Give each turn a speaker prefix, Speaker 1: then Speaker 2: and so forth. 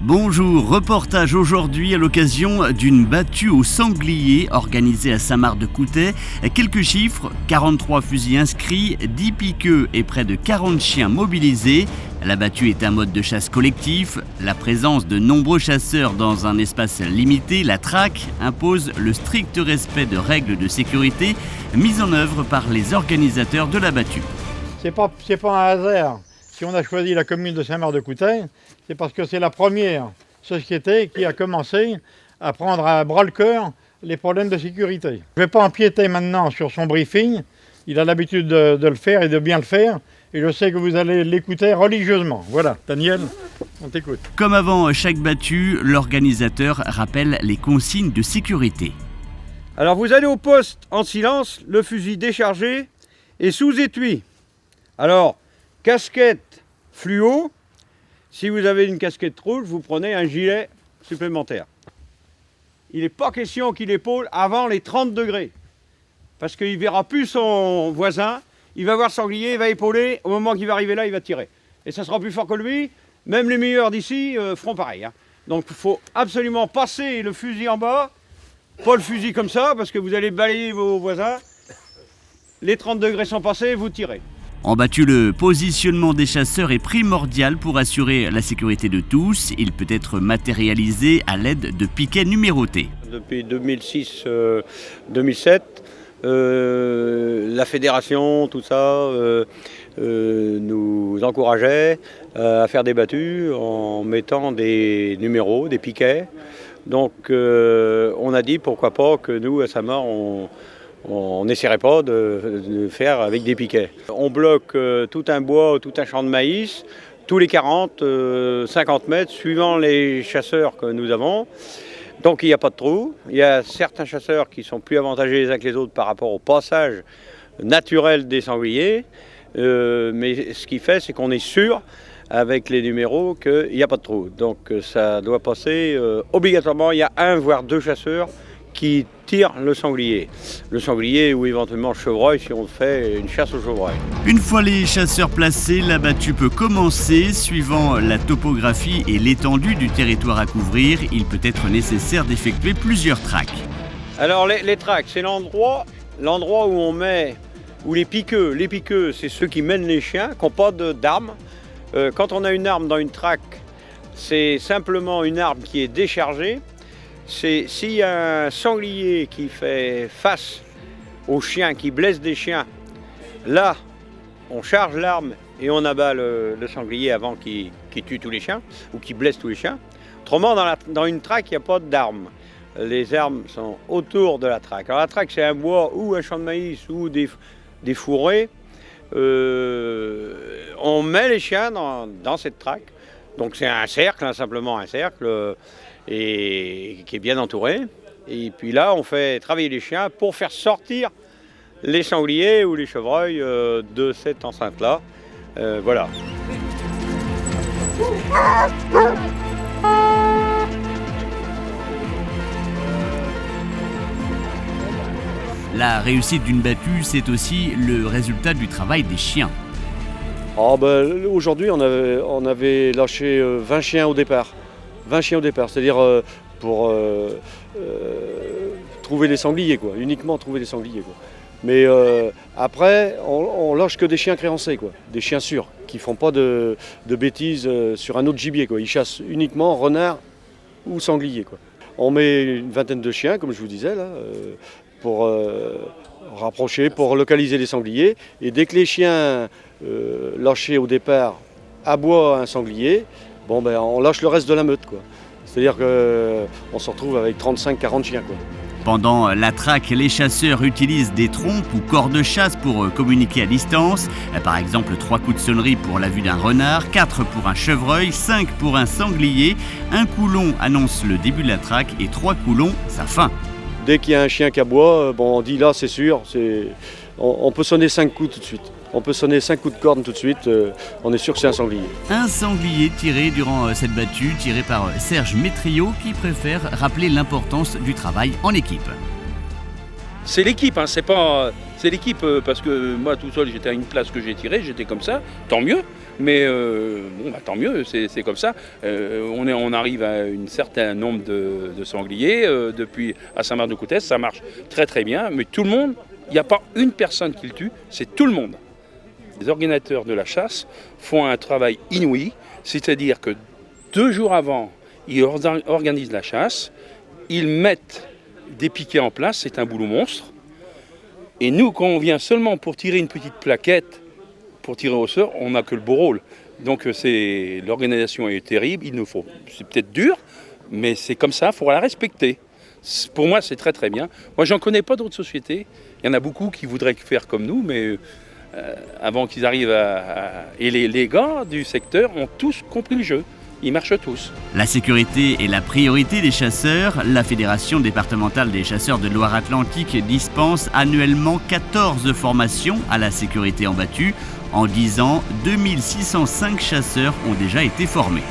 Speaker 1: Bonjour, reportage aujourd'hui à l'occasion d'une battue au sanglier organisée à Saint-Marc-de-Coutais. Quelques chiffres, 43 fusils inscrits, 10 piqueux et près de 40 chiens mobilisés. La battue est un mode de chasse collectif. La présence de nombreux chasseurs dans un espace limité, la traque, impose le strict respect de règles de sécurité mises en œuvre par les organisateurs de la battue.
Speaker 2: C'est pas un hasard. Si on a choisi la commune de Saint-Marc-de-Coutais, c'est parce que c'est la première société qui a commencé à prendre à bras-le-cœur les problèmes de sécurité. Je ne vais pas empiéter maintenant sur son briefing. Il a l'habitude de le faire et de bien le faire. Et je sais que vous allez l'écouter religieusement. Voilà, Daniel, on t'écoute.
Speaker 1: Comme avant chaque battue, l'organisateur rappelle les consignes de sécurité.
Speaker 3: Alors vous allez au poste en silence, le fusil déchargé et sous étui. Alors, casquette fluo, si vous avez une casquette rouge, vous prenez un gilet supplémentaire. Il n'est pas question qu'il épaule avant les 30 degrés. Parce qu'il ne verra plus son voisin, il va voir sanglier, il va épauler, au moment qu'il va arriver là, il va tirer. Et ça sera plus fort que lui, même les meilleurs d'ici feront pareil. Donc il faut absolument passer le fusil en bas, pas le fusil comme ça, parce que vous allez balayer vos voisins. Les 30 degrés sont passés, vous tirez.
Speaker 1: En battue, le positionnement des chasseurs est primordial pour assurer la sécurité de tous. Il peut être matérialisé à l'aide de piquets numérotés.
Speaker 3: Depuis 2006-2007, la fédération, tout ça, nous encourageait à faire des battues en mettant des numéros, des piquets. Donc on a dit pourquoi pas que nous, à Saint-Marc, on n'essaierait pas de faire avec des piquets. On bloque tout un bois, tout un champ de maïs, tous les 40, 50 mètres, suivant les chasseurs que nous avons. Donc il n'y a pas de trou. Il y a certains chasseurs qui sont plus avantagés les uns que les autres par rapport au passage naturel des sangliers. Mais ce qui fait, c'est qu'on est sûr, avec les numéros, qu'il n'y a pas de trou. Donc ça doit passer obligatoirement. Il y a un voire deux chasseurs qui tirent le sanglier. Le sanglier ou éventuellement le chevreuil si on fait une chasse au chevreuil.
Speaker 1: Une fois les chasseurs placés, la battue peut commencer. Suivant la topographie et l'étendue du territoire à couvrir, il peut être nécessaire d'effectuer plusieurs traques.
Speaker 3: Alors les traques, c'est l'endroit où on met, où les piqueux, c'est ceux qui mènent les chiens, qui n'ont pas d'armes. Quand on a une arme dans une traque, c'est simplement une arme qui est déchargée. S'il y a un sanglier qui fait face aux chiens, qui blesse des chiens, là, on charge l'arme et on abat le sanglier avant qu'il tue tous les chiens ou qu'il blesse tous les chiens. Autrement, dans une traque, il n'y a pas d'armes. Les armes sont autour de la traque. Alors la traque, c'est un bois ou un champ de maïs ou des fourrés. On met les chiens dans cette traque. Donc c'est un cercle, simplement un cercle. Et qui est bien entouré. Et puis là, on fait travailler les chiens pour faire sortir les sangliers ou les chevreuils de cette enceinte-là. Voilà.
Speaker 1: La réussite d'une battue, c'est aussi le résultat du travail des chiens.
Speaker 4: Aujourd'hui, on avait lâché 20 chiens au départ. 20 chiens au départ, c'est-à-dire pour trouver les sangliers, quoi, uniquement trouver les sangliers, quoi. Mais après, on lâche que des chiens créancés, quoi, des chiens sûrs, qui ne font pas de bêtises sur un autre gibier, quoi. Ils chassent uniquement renards ou sangliers, quoi. On met une vingtaine de chiens, comme je vous disais, là, pour rapprocher, pour localiser les sangliers. Et dès que les chiens lâchés au départ aboient un sanglier, on lâche le reste de la meute, quoi. C'est-à-dire qu'on se retrouve avec 35-40 chiens, quoi.
Speaker 1: Pendant la traque, les chasseurs utilisent des trompes ou corps de chasse pour communiquer à distance. Par exemple, 3 coups de sonnerie pour la vue d'un renard, 4 pour un chevreuil, 5 pour un sanglier. Un coup long annonce le début de la traque et 3 coups longs, sa fin.
Speaker 4: Dès qu'il y a un chien qui aboie, on dit là, c'est sûr, on peut sonner 5 coups tout de suite. On peut sonner 5 coups de corne tout de suite, on est sûr que c'est un sanglier.
Speaker 1: Un sanglier tiré durant cette battue, tiré par Serge Métriot, qui préfère rappeler l'importance du travail en équipe.
Speaker 5: C'est l'équipe, c'est pas C'est l'équipe, parce que moi tout seul j'étais à une place que j'ai tirée, j'étais comme ça, tant mieux. Mais tant mieux, c'est comme ça. On arrive à un certain nombre de sangliers depuis à Saint-Marc-de-Coutesse, ça marche très très bien. Mais tout le monde, il n'y a pas une personne qui le tue, c'est tout le monde. Les organisateurs de la chasse font un travail inouï, c'est-à-dire que 2 jours avant, ils organisent la chasse, ils mettent des piquets en place, c'est un boulot monstre. Et nous, quand on vient seulement pour tirer une petite plaquette, pour tirer au sort, on n'a que le beau rôle. Donc l'organisation est terrible, c'est peut-être dur, mais c'est comme ça, il faut la respecter. Pour moi, c'est très très bien. Moi, j'en connais pas d'autres sociétés. Il y en a beaucoup qui voudraient faire comme nous, mais avant qu'ils arrivent Et les gars du secteur ont tous compris le jeu. Ils marchent tous.
Speaker 1: La sécurité est la priorité des chasseurs. La Fédération départementale des chasseurs de Loire-Atlantique dispense annuellement 14 formations à la sécurité en battue. En 10 ans, 2605 chasseurs ont déjà été formés.